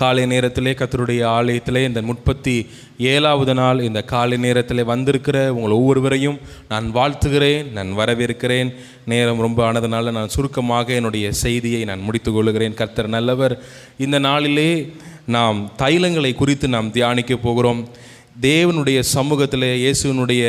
காலை நேரத்திலே கர்த்தருடைய ஆலயத்திலே இந்த 37வது நாள் இந்த காலை நேரத்திலே வந்திருக்கிற உங்கள் ஒவ்வொருவரையும் நான் வாழ்த்துகிறேன், நான் வரவேற்கிறேன். நேரம் ரொம்ப ஆனதுனால நான் சுருக்கமாக என்னுடைய செய்தியை நான் முடித்து கொள்கிறேன். கர்த்தர் நல்லவர். இந்த நாளிலே நாம் தைலங்களை குறித்து நாம் தியானிக்க போகிறோம். தேவனுடைய சமூகத்திலே இயேசுவினுடைய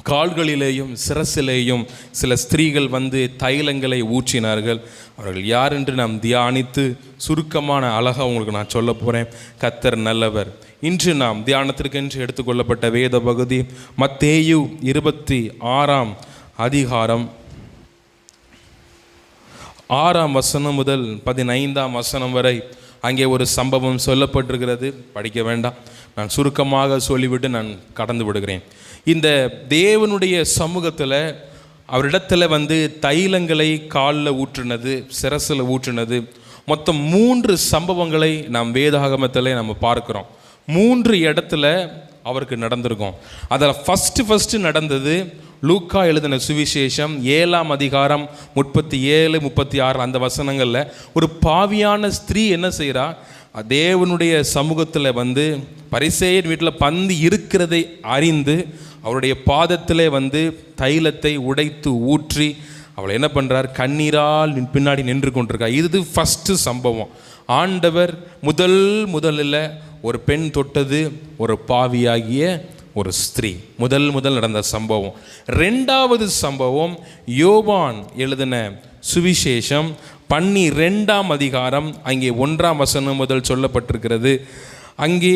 கால்களிலேயும் சிரசிலேயும் சில ஸ்திரீகள் வந்து தைலங்களை ஊற்றினார்கள். அவர்கள் யார் என்று நாம் தியானித்து சுருக்கமான அழகாக உங்களுக்கு நான் சொல்ல போகிறேன். கர்த்தர் நல்லவர். இன்று நாம் தியானத்திற்கென்று எடுத்துக்கொள்ளப்பட்ட வேத பகுதி மத்தேயு 26ஆம் அதிகாரம் 6ஆம் வசனம் முதல் 15ஆம் வசனம் வரை அங்கே ஒரு சம்பவம் சொல்லப்பட்டிருக்கிறது. படிக்க வேண்டாம், நான் சுருக்கமாக சொல்லிவிட்டு நான் கடந்து விடுகிறேன். இந்த தேவனுடைய சமூகத்தில் அவரிடத்தில் வந்து தைலங்களை காலில் ஊற்றினது, சிரசில் ஊற்றினது, மொத்தம் 3 சம்பவங்களை நாம் வேதாகமத்தில் நம்ம பார்க்குறோம். 3 இடத்துல அவருக்கு நடந்திருக்கும். அதில் ஃபஸ்ட்டு நடந்தது லூக்கா எழுதின சுவிசேஷம் 7ஆம் அதிகாரம் 37, 36 அந்த வசனங்களில் ஒரு பாவியான ஸ்திரீ என்ன செய்கிறா, தேவனுடைய சமூகத்தில் வந்து பரிசேயர் வீட்டில் பந்தி இருக்கிறதை அறிந்து அவருடைய பாதத்திலே வந்து தைலத்தை உடைத்து ஊற்றி அவளை என்ன பண்ணுறார், கண்ணீரால் பின்னாடி நின்று கொண்டிருக்கா. இது ஃபஸ்ட்டு சம்பவம். ஆண்டவர் முதலில் ஒரு பெண் தொட்டது ஒரு பாவியாகிய ஒரு ஸ்திரீ. முதல் நடந்த சம்பவம். 2வது சம்பவம் யோவான் எழுதின சுவிசேஷம் 12ஆம் அதிகாரம் அங்கே 1ஆம் வசனம் முதல் சொல்லப்பட்டிருக்கிறது. அங்கே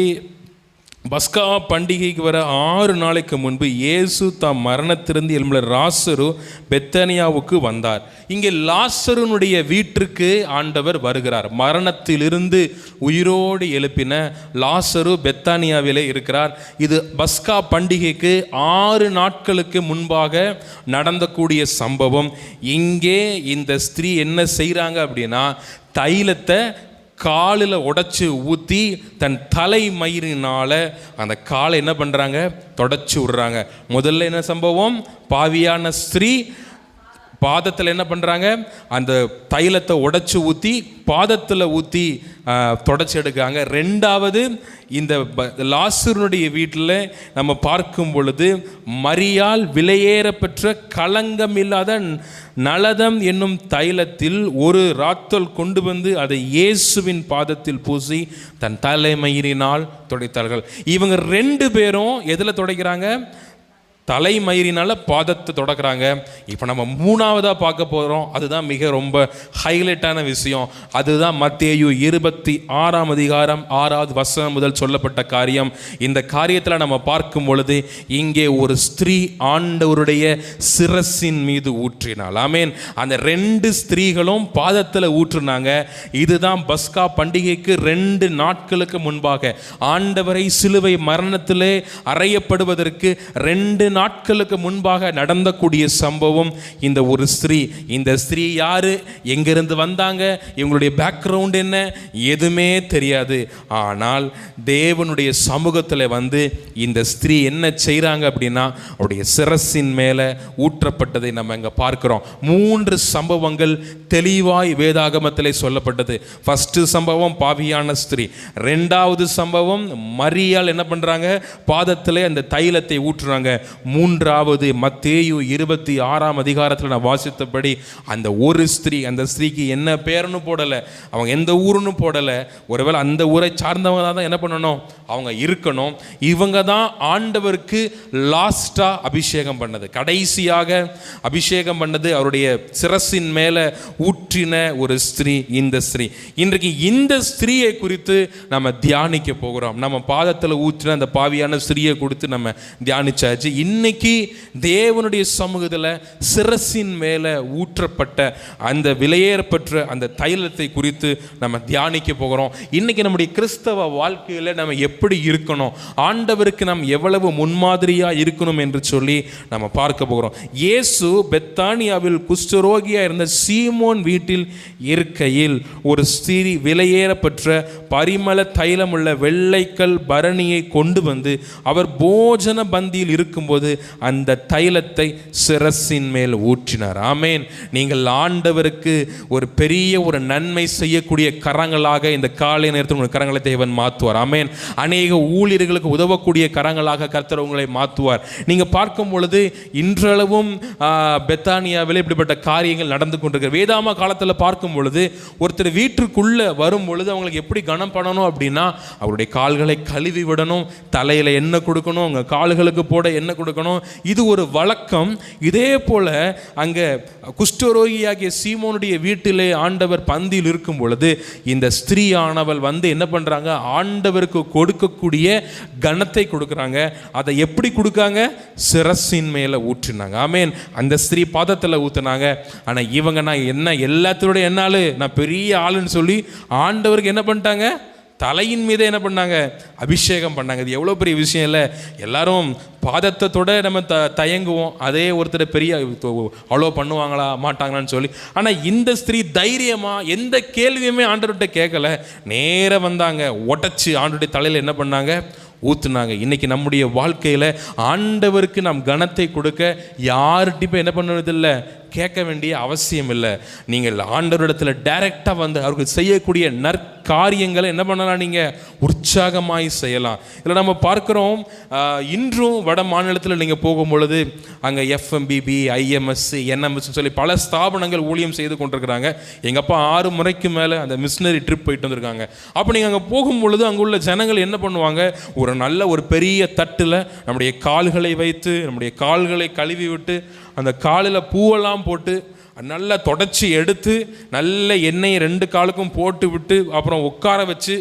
பஸ்கா பண்டிகைக்கு வர 6 நாளைக்கு முன்பு இயேசு தாம் மரணத்திலிருந்து எழும்பின லாசரு பெத்தானியாவுக்கு வந்தார். இங்கே லாசருனுடைய வீட்டிற்கு ஆண்டவர் வருகிறார். மரணத்திலிருந்து உயிரோடு எழுப்பின லாசரு பெத்தானியாவிலே இருக்கிறார். இது பஸ்கா பண்டிகைக்கு 6 நாட்களுக்கு முன்பாக நடந்தக்கூடிய சம்பவம். இங்கே இந்த ஸ்திரீ என்ன செய்கிறாங்க அப்படின்னா, தைலத்தை காலில் உடைச்சி ஊற்றி தன் தலை மயிரினால் அந்த காலை என்ன பண்ணுறாங்க, தொடச்சி விடுறாங்க. முதல்ல என்ன சம்பவம், பாவியான ஸ்திரீ பாதத்தில் என்ன பண்ணுறாங்க, அந்த தைலத்தை உடைச்சி ஊற்றி பாதத்தில் ஊற்றி தொடச்சி எடுக்காங்க. 2வது இந்த லாசருனுடைய வீட்டில் நம்ம பார்க்கும் பொழுது மரியாள் விலையேறப்பெற்ற களங்கம் இல்லாத நலதம் என்னும் தைலத்தில் ஒரு ராத்தல் கொண்டு வந்து அதை இயேசுவின் பாதத்தில் பூசி தன் தலைமயிரினால் துடைத்தார்கள். இவங்க 2 பேரும் எதில் துடைக்கிறாங்க, தலைமயிரினால் பாதத்தை தொடக்கிறாங்க. இப்போ நம்ம 3வதாக பார்க்க போகிறோம். அதுதான் மிக ரொம்ப ஹைலைட்டான விஷயம். அதுதான் மத்தேயு 26ஆம் அதிகாரம் 6வது வசனம் முதல் சொல்லப்பட்ட காரியம். இந்த காரியத்தில் நம்ம பார்க்கும் பொழுது இங்கே ஒரு ஸ்திரீ ஆண்டவருடைய சிரசின் மீது ஊற்றினாள். ஆமேன். அந்த 2 ஸ்திரீகளும் பாதத்தில் ஊற்றினாங்க. இதுதான் பஸ்கா பண்டிகைக்கு 2 நாட்களுக்கு முன்பாக ஆண்டவரை சிலுவை மரணத்திலே அறையப்படுவதற்கு 2 நாட்களுக்கு முன்பாக நடந்தக்கூடிய சம்பவம். இந்த ஒரு ஸ்திரீ, இந்த ஸ்திரீ யாரு, எங்கிருந்து வந்தாங்க, இவங்களுடைய பேக்ரவுண்ட் என்ன, எதுவுமே தெரியாது. ஆனால் தேவனுடைய சமூகத்தில் வந்து இந்த ஸ்திரீ என்ன செய்கிறாங்க அப்படின்னா, அவருடைய சிரசின் மேலே ஊற்றப்பட்டதை நம்ம இங்கே பார்க்கிறோம். 3 சம்பவங்கள் தெளிவாய் வேதாகமத்திலே சொல்லப்பட்டது. ஃபஸ்ட்டு சம்பவம் பாவியான ஸ்திரீ. 2வது சம்பவம் மரியாள் என்ன பண்ணுறாங்க, பாதத்தில் அந்த தைலத்தை ஊற்றுறாங்க. 3வது மத்தேயு 26ஆம் அதிகாரத்தில் நான் வாசித்தபடி அந்த ஒரு ஸ்திரீ, அந்த ஸ்திரீக்கு என்ன பேருன்னு போடலை, அவங்க எந்த ஊருன்னு போடலை. ஒருவேளை அந்த ஊரை சார்ந்தவங்க தான் என்ன பண்ணணும், அவங்க இருக்கணும். இவங்க தான் ஆண்டவருக்கு லாஸ்டாக அபிஷேகம் பண்ணது, கடைசியாக அபிஷேகம் பண்ணது, அவருடைய சிரசின் மேலே ஊற்றின ஒரு ஸ்திரீ இந்த ஸ்திரீ. இன்றைக்கு இந்த ஸ்திரீயை குறித்து நம்ம தியானிக்க போகிறோம். நம்ம பாதத்தில் ஊற்றின அந்த பாவியான ஸ்திரீயை குறித்து நம்ம தியானிச்சாச்சு. இன்னைக்கு தேவனுடைய சமூகத்தில் சிரசின் மேலே ஊற்றப்பட்ட அந்த விலையேறப்பட்ட அந்த தைலத்தை குறித்து நம்ம தியானிக்க போகிறோம். இன்னைக்கு நம்முடைய கிறிஸ்தவ வாழ்க்கையில் நம்ம எப்படி இருக்கணும், ஆண்டவருக்கு நாம் எவ்வளவு முன்மாதிரியாக இருக்கணும் என்று சொல்லி நம்ம பார்க்க போகிறோம். இயேசு பெத்தானியாவில் குஷ்டரோகியாக இருந்த சீமோன் வீட்டில் இருக்கையில் ஒரு ஸ்திரீ விலையேறப்பட்ட பரிமள தைலமுள்ள வெள்ளைக்கல் பரணியை கொண்டு வந்து அவர் போஜன பந்தியில் இருக்கும்போது போது அந்த தைலத்தை சிரசின் மேல் ஊற்றினார். ஆமேன். நீங்கள் ஆண்டவருக்கு ஒரு பெரிய ஒரு நன்மை செய்யக்கூடிய கரங்களாக இந்த காலை நேரத்தில் உங்கள் கரங்களை தேவன் மாற்றுவார். ஆமேன். அநேக ஊழியர்களுக்கு உதவக்கூடிய கரங்களாக கர்த்தர் உங்களை மாற்றுவார். நீங்கள் பார்க்கும் பொழுது இன்றளவும் பெத்தானியாவில் இப்படிப்பட்ட காரியங்கள் நடந்து கொண்டிருக்கிற வேதாம காலத்தில் பார்க்கும் பொழுது ஒருத்தர் வீட்டுக்குள்ளே வரும் பொழுது அவங்களுக்கு எப்படி கனம் பண்ணணும் அப்படின்னா, அவருடைய கால்களை கழுவி விடணும், தலையில் எண்ணெய் கொடுக்கணும், அவங்க கால்களுக்கு போட எண்ணெய் கொடுக்கணும். இது ஒரு வழக்கம். இதே போல அங்கே குஷ்டரோகியாகிய சீமோனுடைய வீட்டிலே ஆண்டவர் பந்தியில் இருக்கும் பொழுது இந்த ஸ்திரீயானவள் வந்து என்ன பண்ணுறாங்க, ஆண்டவருக்கு கொடுக்கக்கூடிய கனத்தை கொடுக்குறாங்க. அதை எப்படி கொடுக்காங்க? சிரசின் மேலே ஊற்றினாங்க. ஆமேன். அந்த ஸ்திரீ பாதத்தில் ஊற்றினாங்க. ஆனால் இவங்க நான் என்ன எல்லாத்தோட என்னாலும் நான் பெரிய ஆளுன்னு சொல்லி ஆண்டவருக்கு என்ன பண்ணிட்டாங்க? தலையின் மீதே என்ன பண்ணாங்க? அபிஷேகம் பண்ணாங்க. இது எவ்வளோ பெரிய விஷயம் இல்லை? எல்லாரும் பாதத்தோட நம்ம தயங்குவோம். அதே ஒருத்தர் பெரிய அவ்வளோ பண்ணுவாங்களா மாட்டாங்களான்னு சொல்லி. ஆனால் இந்த ஸ்திரீ தைரியமாக எந்த கேள்வியுமே ஆண்டவர்கிட்ட கேட்கல, நேராக வந்தாங்க, உடச்சி ஆண்டவருடைய தலையில் என்ன பண்ணாங்க? ஊற்றுனாங்க. இன்றைக்கி நம்முடைய வாழ்க்கையில் ஆண்டவருக்கு நாம் கனத்தை கொடுக்க யார்கிட்டையும் என்ன பண்ணுவதில்லை, கேட்க வேண்டிய அவசியம் இல்லை. நீங்கள் ஆண்டவரிடத்தில் டைரெக்டாக வந்து அவருக்கு செய்யக்கூடிய நற்காரியங்களை என்ன பண்ணலாம்? நீங்கள் உற்சாகமாய் செய்யலாம். இதில் நம்ம பார்க்குறோம், இன்றும் வட மாநிலத்தில் நீங்கள் போகும்பொழுது அங்கே FMBB, IMS, NMS சொல்லி பல ஸ்தாபனங்கள் ஊழியம் செய்து கொண்டிருக்கிறாங்க. எங்கள் அப்பா 6 முறைக்கு மேலே அந்த மிஷினரி ட்ரிப் போயிட்டு வந்திருக்காங்க. அப்போ நீங்கள் அங்கே போகும்பொழுது அங்கே உள்ள ஜனங்கள் என்ன பண்ணுவாங்க? ஒரு பெரிய தட்டில் நம்முடைய கால்களை வைத்து நம்முடைய கால்களை கழுவி விட்டு அந்த காலில் பூவெல்லாம் போட்டு நல்லா தொடச்சி எடுத்து நல்ல எண்ணெயை 2 காலுக்கும் போட்டு விட்டு அப்புறம் உட்கார வச்சு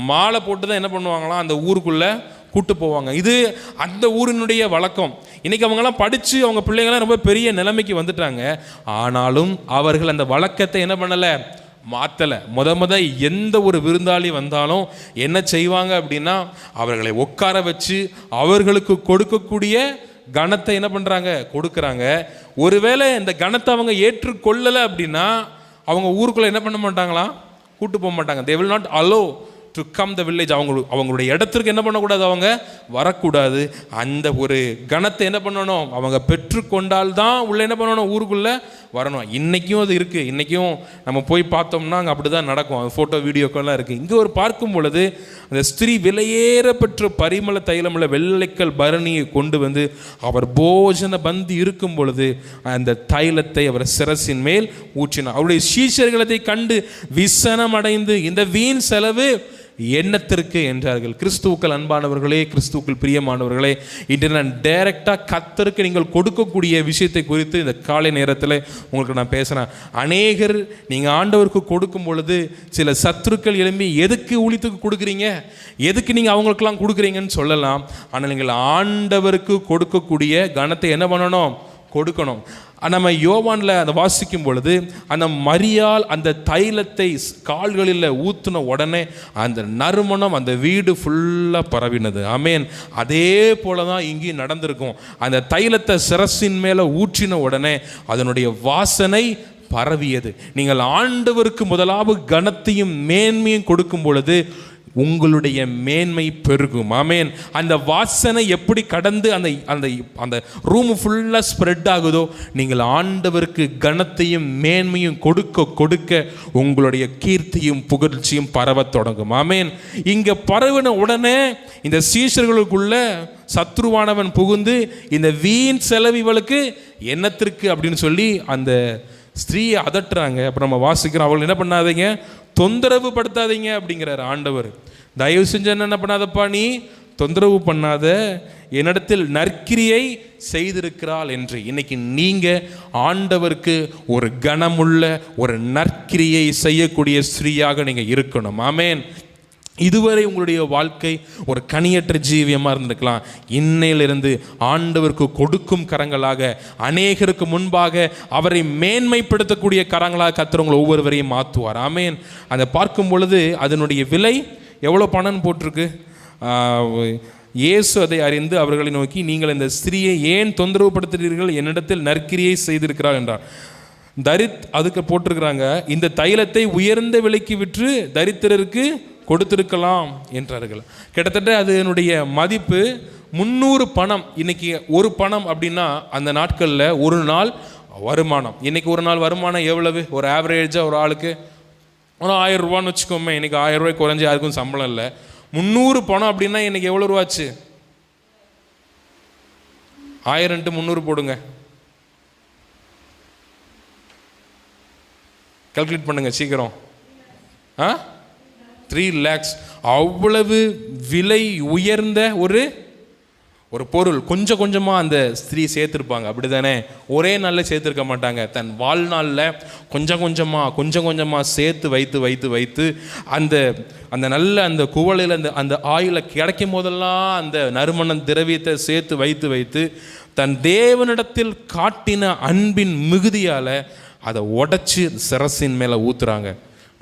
மாலை போட்டு தான் என்ன பண்ணுவாங்களாம், அந்த ஊருக்குள்ளே கூட்டு போவாங்க. இது அந்த ஊரினுடைய வழக்கம். இன்றைக்கி அவங்கெல்லாம் படித்து அவங்க பிள்ளைங்களாம் ரொம்ப பெரிய நிலைமைக்கு வந்துட்டாங்க. ஆனாலும் அவர்கள் அந்த வழக்கத்தை என்ன பண்ணலை, மாற்றலை. முத எந்த ஒரு விருந்தாளி வந்தாலும் என்ன செய்வாங்க அப்படின்னா, அவர்களை உட்கார வச்சு அவர்களுக்கு கொடுக்கக்கூடிய கனத்தை என்ன பண்ணுறாங்க, கொடுக்குறாங்க. ஒருவேளை இந்த கனத்தை அவங்க ஏற்றுக்கொள்ளலை அப்படின்னா அவங்க ஊருக்குள்ளே என்ன பண்ண மாட்டாங்களாம், கூட்டு போக மாட்டாங்க. they will not allow to come the village. அவங்களுடைய இடத்திற்கு என்ன பண்ணக்கூடாது, அவங்க வரக்கூடாது. அந்த ஒரு கனத்தை என்ன பண்ணணும், அவங்க பெற்றுக்கொண்டால் தான் உள்ள என்ன பண்ணணும், ஊருக்குள்ளே வரணும். இன்றைக்கும் அது இருக்குது. இன்றைக்கும் நம்ம போய் பார்த்தோம்னா அங்கே அப்படி தான் நடக்கும். அது ஃபோட்டோ வீடியோக்கெல்லாம் இருக்குது. இங்கே ஒரு பார்க்கும் பொழுது அந்த ஸ்திரீ விலையேற பெற்ற பரிமள தைலமுள்ள வெள்ளைக்கல் பரணியை கொண்டு வந்து அவர் போஜன பந்தி இருக்கும் பொழுது அந்த தைலத்தை அவர் சிரசின் மேல் ஊற்றினார். அவருடைய சீஷர்களை கண்டு விசனம் அடைந்து இந்த வீண் செலவு எண்ணத்திற்கு என்றார்கள். கிறிஸ்துவுக்கள் அன்பானவர்களே, கிறிஸ்துவுக்கள் பிரியமானவர்களே, இன்று நான் டைரெக்டாக கர்த்தருக்கு நீங்கள் கொடுக்கக்கூடிய விஷயத்தை குறித்து இந்த காலை நேரத்தில் உங்களுக்கு நான் பேசுகிறேன். அநேகர் நீங்கள் ஆண்டவருக்கு கொடுக்கும் பொழுது சில சத்துருக்கள் எழும்பி எதுக்கு ஊழியத்துக்கு கொடுக்குறீங்க, எதுக்கு நீங்கள் அவங்களுக்கெல்லாம் கொடுக்குறீங்கன்னு சொல்லலாம். ஆனால் நீங்கள் ஆண்டவருக்கு கொடுக்கக்கூடிய கனத்தை என்ன பண்ணணும், கொடுக்கணும். நம்ம யோவானில் அதை வாசிக்கும் பொழுது அந்த மரியாள் அந்த தைலத்தை கால்களில் ஊற்றின உடனே அந்த நறுமணம் அந்த வீடு ஃபுல்லாக பரவினது. ஆமேன். அதே போல தான் இங்கேயும் நடந்திருக்கும். அந்த தைலத்தை சிரசின் மேலே ஊற்றின உடனே அதனுடைய வாசனை பரவியது. நீங்கள் ஆண்டவருக்கு முதலாவது கனத்தையும் மேன்மையும் கொடுக்கும் பொழுது உங்களுடைய மேன்மை பெருகும். ஆமேன். அந்த வாசனை எப்படி கடந்து அந்த அந்த அந்த ரூம் ஃபுல்லாக ஸ்ப்ரெட் ஆகுதோ, நீங்கள் ஆண்டவருக்கு கனத்தையும் மேன்மையும் கொடுக்க கொடுக்க உங்களுடைய கீர்த்தியும் புகழ்ச்சியும் பரவத் தொடங்கும். ஆமேன். இங்கே பரவின உடனே இந்த சீஷர்களுக்குள்ள சத்ருவானவன் புகுந்து இந்த வீண் செலவு இவளுக்கு என்னத்திற்கு அப்படின்னு சொல்லி அந்த ஸ்திரீயை அதட்டுறாங்க. அப்புறம் நம்ம வாசிக்கிறோம், அவள் என்ன பண்ணாதீங்க, தொந்தரவு படுத்தாதீங்க அப்படிங்கிறார் ஆண்டவர். தயவு செஞ்சு என்ன பண்ணாதப்பா, நீ தொந்தரவு பண்ணாத, என்னிடத்தில் நற்கிரியை செய்திருக்கிறாள் என்று. இன்னைக்கு நீங்கள் ஆண்டவருக்கு ஒரு கனமுள்ள ஒரு நற்கிரியை செய்யக்கூடிய ஸ்திரீயாக நீங்கள் இருக்கணும். ஆமேன். இதுவரை உங்களுடைய வாழ்க்கை ஒரு கனியற்ற ஜீவியமாக இருந்திருக்கலாம். இன்னையிலிருந்து ஆண்டவருக்கு கொடுக்கும் கரங்களாக, அநேகருக்கு முன்பாக அவரை மேன்மைப்படுத்தக்கூடிய கரங்களாக கர்த்தர் உங்களை ஒவ்வொருவரையும் மாற்றுவார். ஆமேன். அதை பார்க்கும் பொழுது அதனுடைய விலை எவ்வளோ பணம் போட்டிருக்கு. இயேசு அதை அறிந்து அவர்களை நோக்கி, நீங்கள் இந்த ஸ்திரீயை ஏன் தொந்தரவு படுத்துகிறீர்கள், என்னிடத்தில் நற்கிரியை செய்திருக்கிறார் என்றார். அதுக்கு போட்டிருக்கிறாங்க, இந்த தைலத்தை உயர்ந்த விலைக்கு விற்று தரித்திரருக்கு கொடுத்திருக்கலாம் என்றார்கள். கிட்டத்தட்ட அதனுடைய மதிப்பு 300 பணம். இன்னைக்கு ஒரு பணம் அப்படின்னா அந்த நாட்களில் ஒரு நாள் வருமானம். இன்னைக்கு ஒரு நாள் வருமானம் எவ்வளவு? ஒரு ஆவரேஜாக ஒரு ஆளுக்கு ஒரு 1000 ரூபான்னு வச்சுக்கோமே. இன்னைக்கு 1000 ரூபாய் குறைஞ்சி யாருக்கும் சம்பளம் இல்லை. 300 பணம் அப்படின்னா இன்னைக்கு எவ்வளோ ரூபாச்சு? 1000 × 300 போடுங்க, கால்குலேட் பண்ணுங்க சீக்கிரம். 3 lakhs. அவ்வளவு விலை உயர்ந்த ஒரு பொருள் கொஞ்சம் கொஞ்சமாக அந்த ஸ்திரீ சேர்த்துருப்பாங்க, அப்படி தானே? ஒரே நாளில் சேர்த்துருக்க மாட்டாங்க. தன் வாழ்நாளில் கொஞ்சம் கொஞ்சமாக சேர்த்து வைத்து அந்த நல்ல அந்த குவளையில் அந்த ஆயிலை கிடைக்கும் போதெல்லாம் அந்த நறுமண திரவியத்தை சேர்த்து வைத்து தன் தேவனிடத்தில் காட்டின அன்பின் மிகுதியால் அதை உடைச்சி சிரசின் மேலே ஊற்றுறாங்க.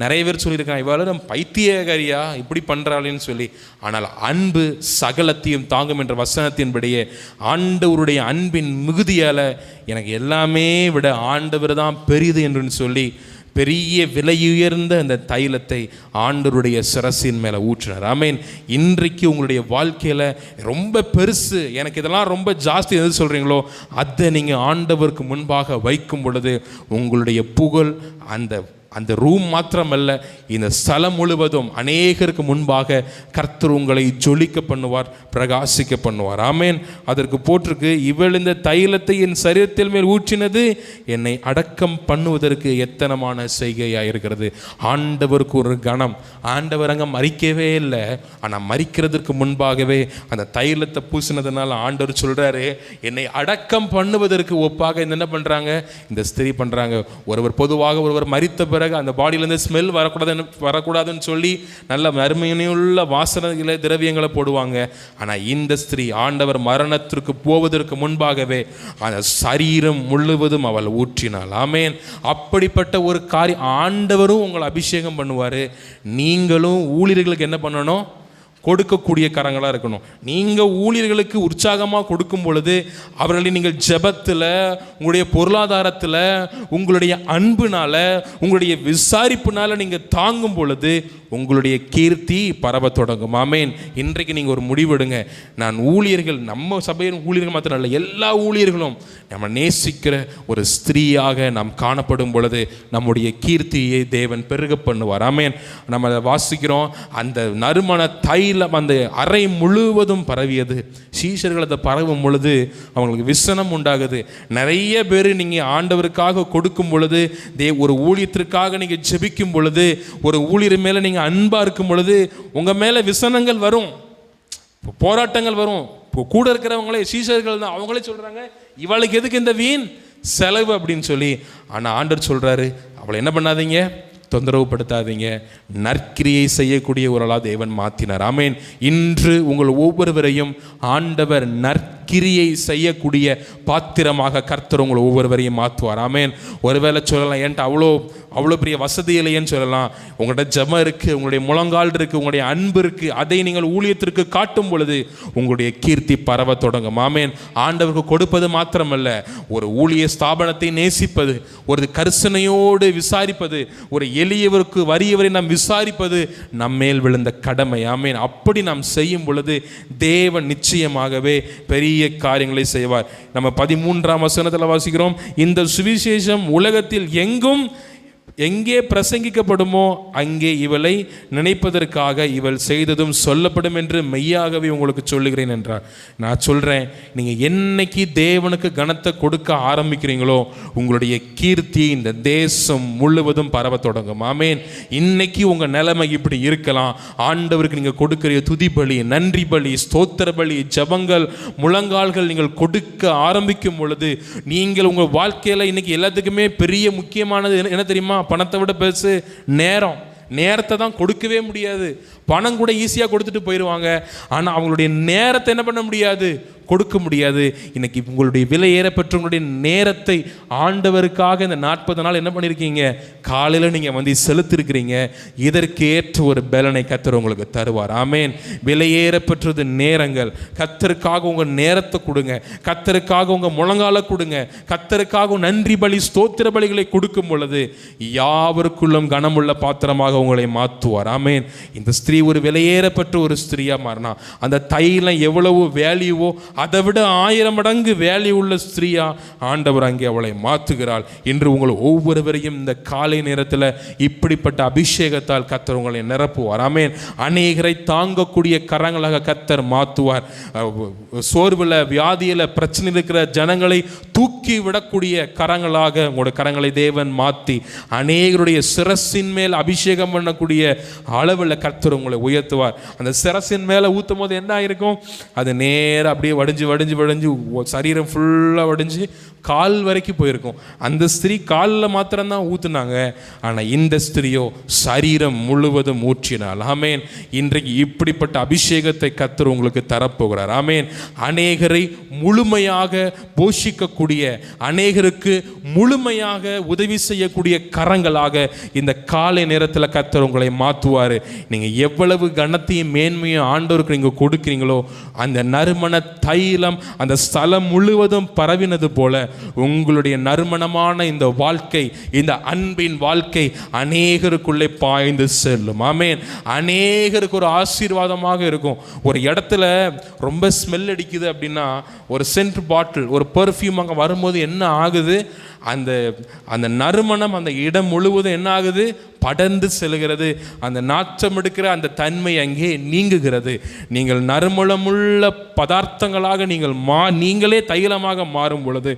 நிறைய பேர் சொல்லியிருக்காங்க, இவ்வாறு நம்ம பைத்தியகாரியா இப்படி பண்ணுறாளின்னு சொல்லி. ஆனால் அன்பு சகலத்தையும் தாங்கும் என்ற வசனத்தின்படியே ஆண்டவருடைய அன்பின் மிகுதியால் எனக்கு எல்லாமே விட ஆண்டவர் தான் பெரிது என்று சொல்லி பெரிய விலையுயர்ந்த அந்த தைலத்தை ஆண்டவருடைய சிரசின் மேலே ஊற்றினார். ஆமேன். இன்றைக்கு உங்களுடைய வாழ்க்கையில் ரொம்ப பெருசு, எனக்கு இதெல்லாம் ரொம்ப ஜாஸ்தி எது சொல்கிறீங்களோ அதை நீங்கள் ஆண்டவருக்கு முன்பாக வைக்கும் பொழுது உங்களுடைய புகழ் அந்த ரூம் மாத்திரமல்ல, இந்த ஸ்தலம் முழுவதும் அநேகருக்கு முன்பாக கர்த்தர் உங்களை ஜொலிக்க பண்ணுவார், பிரகாசிக்க பண்ணுவார். ஆமேன். அதற்கு போட்டிருக்கு, இவள் இந்த தைலத்தை என் சரீரத்தில் மேல் ஊற்றினது என்னை அடக்கம் பண்ணுவதற்கு எத்தனமான செய்கையாக இருக்கிறது. ஆண்டவருக்கு ஒரு கணம். ஆண்டவர் அங்கே மறிக்கவே இல்லை, ஆனால் மறிக்கிறதுக்கு முன்பாகவே அந்த தைலத்தை பூசினதுனால ஆண்டவர் சொல்கிறாரு, என்னை அடக்கம் பண்ணுவதற்கு ஒப்பாக என்ன பண்ணுறாங்க? இந்த ஸ்திரீ பண்ணுறாங்க. பொதுவாக ஒருவர் மறித்த பிறகு அந்த பாடியிலேருந்து ஸ்மெல் வரக்கூடாதுன்னு சொல்லி நல்ல அருமையுள்ள வாசனைகளை திரவியங்களை போடுவாங்க. ஆனால் இந்த ஸ்திரீ ஆண்டவர் மரணத்திற்கு போவதற்கு முன்பாகவே அந்த சரீரம் முழுவதும் அவள் ஊற்றினாள். ஆமேன். அப்படிப்பட்ட ஒரு காரியம் ஆண்டவரும் உங்களை அபிஷேகம் பண்ணுவார். நீங்களும் ஊழியர்களுக்கு என்ன பண்ணணும்? கொடுக்கக்கூடிய கரங்களாக இருக்கணும். நீங்கள் ஊழியர்களுக்கு உற்சாகமாக கொடுக்கும் பொழுது அவர்களை நீங்கள் ஜெபத்தில், உங்களுடைய பொருளாதாரத்தில், உங்களுடைய அன்புனால், உங்களுடைய விசாரிப்புனால் நீங்கள் தாங்கும் பொழுது உங்களுடைய கீர்த்தி பரவ தொடங்கும். ஆமேன். இன்றைக்கு நீங்கள் ஒரு முடிவெடுங்க, நான் ஊழியர்கள், நம்ம சபையின் ஊழியர்கள் மாத்திரம் இல்லை, எல்லா ஊழியர்களும் நம்ம நேசிக்கிற ஒரு ஸ்திரீயாக நாம் காணப்படும் பொழுது நம்முடைய கீர்த்தியை தேவன் பெருக பண்ணுவார். ஆமேன். நம்ம அதை வாசிக்கிறோம், அந்த நறுமண தைலம் அந்த அறை முழுவதும் பரவியது. சீஷர்கள் அதை பரவும் பொழுது அவங்களுக்கு விசனம் உண்டாகுது. நிறைய பேர் நீங்கள் ஆண்டவருக்காக கொடுக்கும் பொழுது, ஒரு ஊழியத்திற்காக நீங்கள் ஜெபிக்கும் பொழுது, ஒரு ஊழியர் மேலே நீங்கள் அன்பா இருக்கும் பொழுது உங்கள் மேலே விசனங்கள் வரும், போராட்டங்கள் வரும். கூட இருக்கிறவங்களே சீஷர்கள் தான், அவங்களே சொல்கிறாங்க, இவளுக்கு எதுக்கு இந்த வீண் செலவு அப்படின்னு சொல்லி. ஆனால் ஆண்டவர் சொல்கிறாரு, அவளை என்ன பண்ணாதீங்க, தொந்தரவு படுத்தாதீங்க, நற்கிரியை செய்யக்கூடிய ஒரு ஆளாக தேவன் மாற்றினார். ஆமேன். இன்று உங்கள் ஒவ்வொருவரையும் ஆண்டவர் நற்கிரியை செய்யக்கூடிய பாத்திரமாக கர்த்தர் உங்களை ஒவ்வொருவரையும் மாற்றுவார். ஆமேன். ஒருவேளை சொல்லலாம், ஏன்ட்டு அவ்வளோ பெரிய வசதி இல்லையேன்னு சொல்லலாம். உங்கள்கிட்ட ஜெபம் இருக்குது, உங்களுடைய முழங்கால் இருக்குது, உங்களுடைய அன்பு இருக்குது. அதை நீங்கள் ஊழியத்திற்கு காட்டும் பொழுது உங்களுடைய கீர்த்தி பரவ தொடங்கும். ஆமேன். ஆண்டவருக்கு கொடுப்பது மாத்திரமல்ல, ஒரு ஊழிய ஸ்தாபனத்தை நேசிப்பது, ஒரு கரிசனையோடு விசாரிப்பது, ஒரு எளியவருக்கு வறியவரை நாம் விசாரிப்பது நம்மேல் விழுந்த கடமை. ஆமேன். அப்படி நாம் செய்யும் பொழுது தேவன் நிச்சயமாகவே பெரிய காரியங்களை செய்வார். நம்ம 13ஆம் வசனத்தில் வாசிக்கிறோம், இந்த சுவிசேஷம் உலகத்தில் எங்கே பிரசங்கிக்கப்படுமோ அங்கே இவளை நினைப்பதற்காக இவள் செய்ததும் சொல்லப்படும் என்று மெய்யாகவே உங்களுக்கு சொல்லுகிறேன் என்றார். நான் சொல்கிறேன், நீங்கள் என்னைக்கு தேவனுக்கு கனத்தை கொடுக்க ஆரம்பிக்கிறீங்களோ உங்களுடைய கீர்த்தி இந்த தேசம் முழுவதும் பரவ தொடங்கும். ஆமேன். இன்னைக்கு உங்கள் நிலைமை இப்படி இருக்கலாம். ஆண்டவருக்கு நீங்கள் கொடுக்கிற துதி பலி, நன்றி பலி, ஸ்தோத்திர பலி, ஜபங்கள், முழங்கால்கள் நீங்கள் கொடுக்க ஆரம்பிக்கும் பொழுது நீங்கள் உங்கள் வாழ்க்கையில் இன்னைக்கு எல்லாத்துக்குமே பெரிய முக்கியமானது என்ன தெரியுமா? பணத்தை விட பெருசு நேரத்தை தான் கொடுக்கவே முடியாது. பணம் கூட ஈஸியாக கொடுத்துட்டு போயிடுவாங்க, ஆனால் அவங்களுடைய நேரத்தை என்ன பண்ண முடியாது? கொடுக்க முடியாது. இன்னைக்கு உங்களுடைய விலையேற பெற்ற உங்களுடைய நேரத்தை ஆண்டவருக்காக இந்த 40 நாள் என்ன பண்ணியிருக்கீங்க? காலையில் நீங்கள் வந்து செலுத்திருக்கிறீங்க. இதற்கேற்ற ஒரு பலனை கர்த்தர் உங்களுக்கு தருவார். ஆமேன். விலையேற பெற்றது நேரங்கள். கர்த்தருக்காக உங்கள் நேரத்தை கொடுங்க, கர்த்தருக்காக உங்கள் முழங்கால கொடுங்க, கர்த்தருக்காக நன்றி பலி ஸ்தோத்திர பலிகளை கொடுக்கும் பொழுது யாவருக்குள்ளும் கனமுள்ள பாத்திரமாக உங்களை மாற்றுவார். ஆமேன். இந்த ஸ்திரீ ஒரு விலையேறப்பட்ட ஒரு ஸ்திரீயாக மாறினா, அந்த தைலம் எவ்வளவு வேல்யூவோ அதை விட 1000 மடங்கு வேல்யூ உள்ள ஸ்திரீயா ஆண்டவர் அங்கே அவளை மாற்றுகிறாள். இன்று உங்கள் ஒவ்வொருவரையும் இந்த காலை நேரத்தில் இப்படிப்பட்ட அபிஷேகத்தால் கர்த்தர் உங்களை நிரப்புவார். ஆமேன். அநேகரை தாங்கக்கூடிய கரங்களாக கர்த்தர் மாற்றுவார். சோர்வில், வியாதியில், பிரச்சனை இருக்கிற ஜனங்களை தூக்கி விடக்கூடிய கரங்களாக உங்களோட கரங்களை தேவன் மாற்றி அநேகருடைய சிரசின் மேல் அபிஷேகம் பண்ணக்கூடிய அளவில் கர்த்தர் உங்களை உயர்த்துவார். அந்த சிரசின் மேலே ஊற்றும் போது என்ன ஆயிருக்கும்? அது நேராக அப்படியே வடிஞ்சு வடிஞ்சு வடிஞ்சு சரீரம் ஃபுல்லாக வடிஞ்சு கால் வரைக்கும் போயிருக்கும். அந்த ஸ்திரீ காலில் மாத்திரம்தான் ஊற்றுனாங்க, ஆனால் இந்த ஸ்திரீயோ சரீரம் முழுவதும் ஊற்றினாள். ஆமேன். இன்றைக்கு இப்படிப்பட்ட அபிஷேகத்தை கர்த்தர் உங்களுக்கு தரப்போகிறார். ஆமேன். அநேகரை முழுமையாக போஷிக்கக்கூடிய, அநேகருக்கு முழுமையாக உதவி செய்யக்கூடிய கரங்களாக இந்த காலை நேரத்தில் கர்த்தர் உங்களை மாற்றுவார். நீங்கள் எவ்வளவு கனத்தையும் மேன்மையும் ஆண்டவருக்கு நீங்கள் கொடுக்குறீங்களோ அந்த நறுமண தைலம் அந்த ஸ்தலம் முழுவதும் பரவினது போல உங்களுடைய நறுமணமான இந்த வாழ்க்கை, இந்த அன்பின் வாழ்க்கை அநேகருக்குள்ளே பாய்ந்து செல்லும். ஆமேன். அநேகருக்கு ஒரு ஆசீர்வாதமாக இருக்கும். ஒரு இடத்துல ரொம்ப ஸ்மெல் அடிக்குது அப்படின்னா ஒரு சென்ட் பாட்டில், ஒரு பெர்ஃப்யூம் அங்கே வரும்போது என்ன ஆகுது? அந்த நறுமணம் அந்த இடம் முழுவதும் என்ன ஆகுது? படர்ந்து செல்கிறது. அந்த நாற்றம் எடுக்கிற அந்த தன்மை அங்கே நீங்குகிறது. நீங்கள் நறுமணமுள்ள பதார்த்தங்களாக நீங்களே தைலமாக மாறும் பொழுது,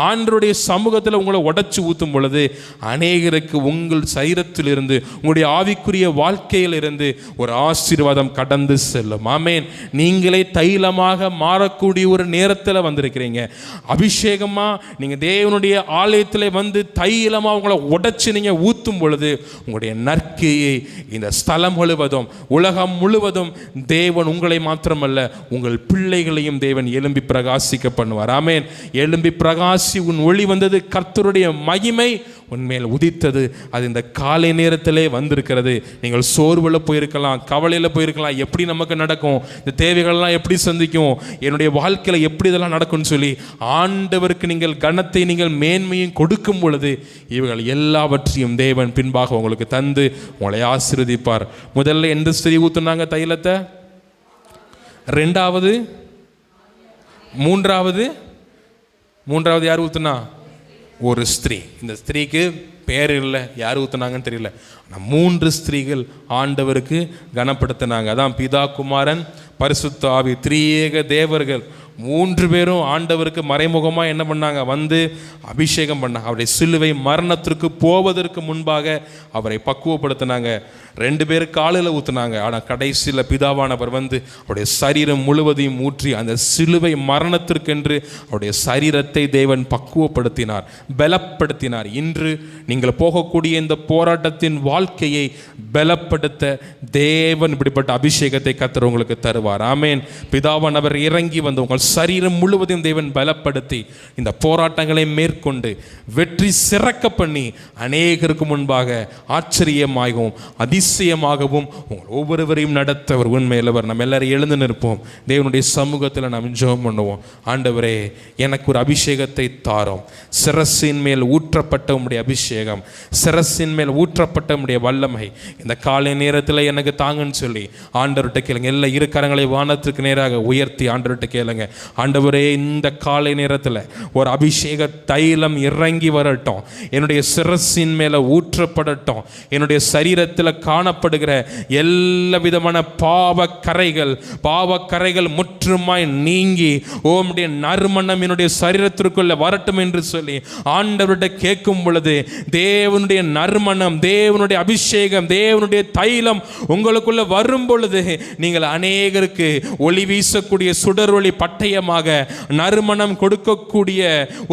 ஆண்டவருடைய சமூகத்தில் உங்களை உடைச்சு ஊற்றும் பொழுது அநேகருக்கு உங்கள் சரீரத்திலிருந்து, உங்களுடைய ஆவிக்குரிய வாழ்க்கையிலிருந்து ஒரு ஆசீர்வாதம் கடந்து செல்லும். ஆமேன். நீங்களே தைலமாக மாறக்கூடிய ஒரு நேரத்தில் வந்திருக்கிறீங்க. அபிஷேகமாக நீங்கள் தேவனுடைய ஆலயத்தில் வந்து தைலமாக உங்களை உடைச்சு நீங்கள் ஊற்றும் பொழுது உங்களுடைய நற்கிரியை இந்த ஸ்தலம் முழுவதும், உலகம் முழுவதும் தேவன் உங்களை மாத்திரமல்ல உங்கள் பிள்ளைகளையும் தேவன் எழும்பி பிரகாசிக்க பண்ணுவார். ஆமேன். எழும்பி பிரகாசி உன் ஒளி வந்தது, கர்த்தருடைய மகிமை உன்மேல் உதித்தது. அது இந்த காலை நேரத்திலே வந்திருக்கிறது. நீங்கள் சோர்வில் போயிருக்கலாம், கவலையில் போயிருக்கலாம். எப்படி நமக்கு நடக்கும்? இந்த தேவைகள்லாம் எப்படி சந்திக்கும்? என்னுடைய வாழ்க்கையில் எப்படி இதெல்லாம் நடக்கும்னு சொல்லி ஆண்டவருக்கு நீங்கள் கனத்தை, நீங்கள் மேன்மையும் கொடுக்கும் பொழுது இவர்கள் எல்லாவற்றையும் தேவன் பின்பாக உங்களுக்கு தந்து உங்களை ஆசீர்வதிப்பார். முதல்ல எந்த ஸ்திரீ ஊத்துனாங்க தைலத்தை? ரெண்டாவது, மூன்றாவது யார் ஊத்துனா? ஒரு ஸ்திரீ. இந்த ஸ்திரீக்கு பேர் இல்லை, யார் ஊத்துனாங்கன்னு தெரியல. ஆனால் 3 ஸ்திரீகள் ஆண்டவருக்கு கனப்படுத்தினாங்க. அதான் பிதா, குமாரன், பரிசுத்த ஆவி, திரியேக தேவர்கள் 3 பேரும் ஆண்டவருக்கு மறைமுகமாக என்ன பண்ணாங்க? வந்து அபிஷேகம் பண்ணாங்க. அவருடைய சிலுவை மரணத்திற்கு போவதற்கு முன்பாக அவரை பக்குவப்படுத்தினாங்க. 2 பேர் காலில் ஊற்றினாங்க. ஆனால் கடைசியில் பிதாவானவர் வந்து அவருடைய சரீரம் முழுவதையும் ஊற்றி அந்த சிலுவை மரணத்திற்கென்று அவருடைய சரீரத்தை தேவன் பக்குவப்படுத்தினார், பலப்படுத்தினார். இன்று நீங்கள் போகக்கூடிய இந்த போராட்டத்தின் வாழ்க்கையை பலப்படுத்த தேவன் இப்படிப்பட்ட அபிஷேகத்தை கர்த்தர் உங்களுக்கு தருவார். ஆமேன். பிதாவானவர் இறங்கி வந்து உங்கள் சரீரம் முழுவதையும் தேவன் பலப்படுத்தி இந்த போராட்டங்களை மேற்கொண்டு வெற்றி சிறக்க பண்ணி அநேகருக்கு முன்பாக ஆச்சரியமாகவும் அதிசயமாகவும் உங்கள் ஒவ்வொருவரையும் நடத்த அவர் உண்மையிலவர். நம்ம எல்லாரும் எழுந்து நிற்போம். தேவனுடைய சமூகத்தில் நாம் ஜெபம் பண்ணுவோம். ஆண்டவரே, எனக்கு ஒரு அபிஷேகத்தை தாரும். சிரசின் மேல் ஊற்றப்பட்ட உம்முடைய அபிஷேகம், சிரசின் மேல் ஊற்றப்பட்ட உம்முடைய வல்லமை இந்த காலை நேரத்தில் எனக்கு தாங்கன்னு சொல்லி ஆண்டவர்கிட்ட கேளுங்க. எல்லா இரு கரங்களை வானத்துக்கு நேராக உயர்த்தி ஆண்டவர்கிட்ட கேளுங்க. ஆண்டவரே, இந்த காலை நேரத்தில் ஒரு அபிஷேக தைலம் இறங்கி வரட்டும், என்னுடைய சிரசின் மேலே ஊற்றப்படட்டும். என்னுடைய சரீரத்தில் காணப்படுகிற எல்லா விதமான பாவக்கரைகள் முற்றுமாய் நீங்கி உம்முடைய நறுமணம் என்னுடைய சரீரத்திற்குள்ள வரட்டும் என்று சொல்லி ஆண்டவர்கிட்ட கேட்கும் பொழுது தேவனுடைய நறுமணம், தேவனுடைய அபிஷேகம், தேவனுடைய தைலம் உங்களுக்குள்ள வரும் பொழுது நீங்கள் அநேகருக்கு எங்களுக்கு ஒளி வீசக்கூடிய சுடரொளி பட்டயமாக நறுமணம் கொடுக்கக்கூடிய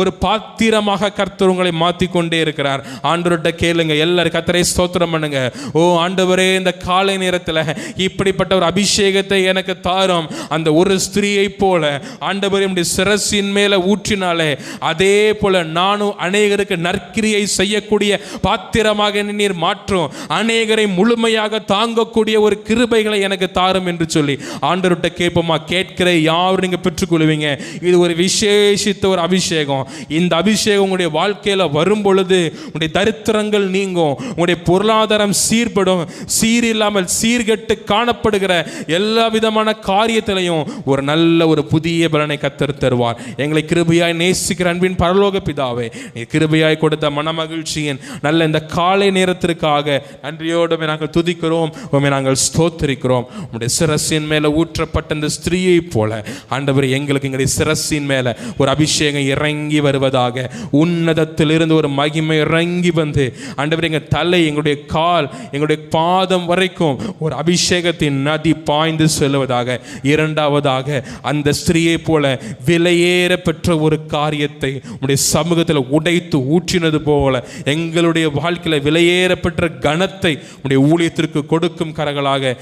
ஒரு பாத்திரமாக கர்த்தர் உங்களை மாற்றிக்கொண்டே இருக்கிறார். ஆண்டவர்கிட்ட கேளுங்க, எல்லாரும் கர்த்தரை ஸ்தோத்திரம் பண்ணுங்க. ஓ ஆண்டவரே, இந்த காலை நேரத்தில் இப்படிப்பட்ட ஒரு அபிஷேகத்தை எனக்கு தாரும். அந்த ஒரு ஸ்திரீயை போல ஆண்டவரே சிரசின் மேல ஊற்றினாலே அதே போல நானும் அநேகருக்கு நற்கிரியை செய்யக்கூடிய பாத்திரமாக நீர் மாற்றும், அநேகரை முழுமையாக தாங்கக்கூடிய ஒரு கிருபைகளை எனக்கு தாரும் என்று சொல்லி ஆண்டவர்கிட்ட கேட்போமா? கேட்கிற யாரும் நீங்க பெற்றுக்கொள்வீங்க. இது ஒரு விசேஷித்த ஒரு அபிஷேகம். இந்த அபிஷேகம் உங்களுடைய வாழ்க்கையில வரும் பொழுது உங்களுடைய தரித்திரங்கள் நீங்கும், உங்களுடைய பொருளாதாரம் சீர்படும், சீரில்லாமல் சீர்கெட்டு காணப்படுகிற எல்லா விதமான காரியத்திலையும் ஒரு நல்ல ஒரு புதிய பலனை கர்த்தர் தருவார். எங்களை கிருபையாய் நேசிக்கிற அன்பின் பரலோக பிதாவே, நீ கிருபையாய் கொடுத்த மனமகிழ்ச்சியின் நல்ல இந்த காலை நேரத்திற்காக நன்றியோடு நாங்கள் துதிக்கிறோம், நாங்கள் ஸ்தோத்திரிக்கிறோம். உங்களுடைய சிரசின் மேல ஊற்றப்பட்ட இந்த ஸ்திரீயை போல ஆண்டவர் எங்களுக்கு எங்களுடைய சிரசின் மேல ஒரு அபிஷேகம் இறங்கி வருவதாக, உன்னதத்திலிருந்து ஒரு மகிமை இறங்கி வந்து ஆண்டவர் எங்கள் தலை, எங்களுடைய கால், எங்களுடைய பாதம் வரைக்கும் ஒரு அபிஷேகத்தின் நதி பாய்ந்து செல்வதாக. இரண்டாவதாக, அந்த ஸ்திரீயை போல விலையேற பெற்ற ஒரு காரியத்தை உடைய சமூகத்தில் உடைத்து ஊற்றினது போல எங்களுடைய வாழ்க்கையில் விலையேற பெற்ற கனத்தை உடைய ஊழியத்திற்கு கொடுக்கும் கரங்களாக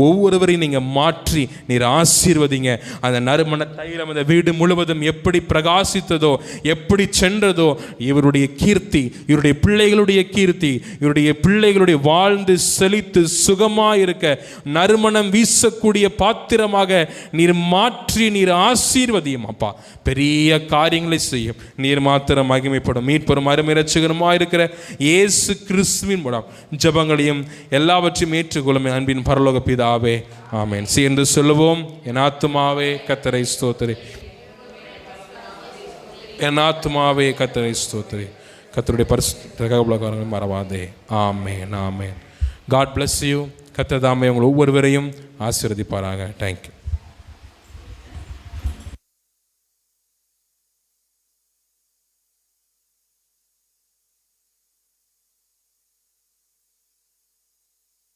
ஒவ்வொருவரையும் நீங்க மாற்றி நீர் ஆசீர்வதிங்க. அந்த நறுமண தைலம் அந்த வீடு முழுவதும் எப்படி பிரகாசித்ததோ, எப்படி சென்றதோ, இவருடைய கீர்த்தி, இவருடைய பிள்ளைகளுடைய கீர்த்தி, இவருடைய பிள்ளைகளுடைய வாழ்ந்து செழித்து சுகமாயிருக்க நறுமணம் வீசக்கூடிய பாத்திரமாக நீர் மாற்றி நீர் ஆசீர்வதியும் அப்பா. பெரிய காரியங்களை செய்யும், நீர் மாத்திரம் மகிமைப்படும். மீட்பெரும் அருமை இரட்சகருமா இருக்கிற இயேசு கிறிஸ்துவின் மூலம் ஜெபங்களையும் எல்லாவற்றையும் ஏற்றுக்கொள்ளும் அன்பின் பரலோக பிதாவே, ஆமென். சேர்ந்து சொல்லுவோம். என் ஆத்துமாவே கர்த்தரை ஸ்தோத்திரி, என் ஆத்துமாவே கர்த்தரை ஸ்தோத்திரி, கர்த்தருடைய பரிசுத்த மறவாதே. ஆமென், ஆமென். God bless you. கர்த்தர் தாமே உங்கள் ஒவ்வொருவரையும் ஆசீர்வதிப்பாராக. தேங்க்யூ.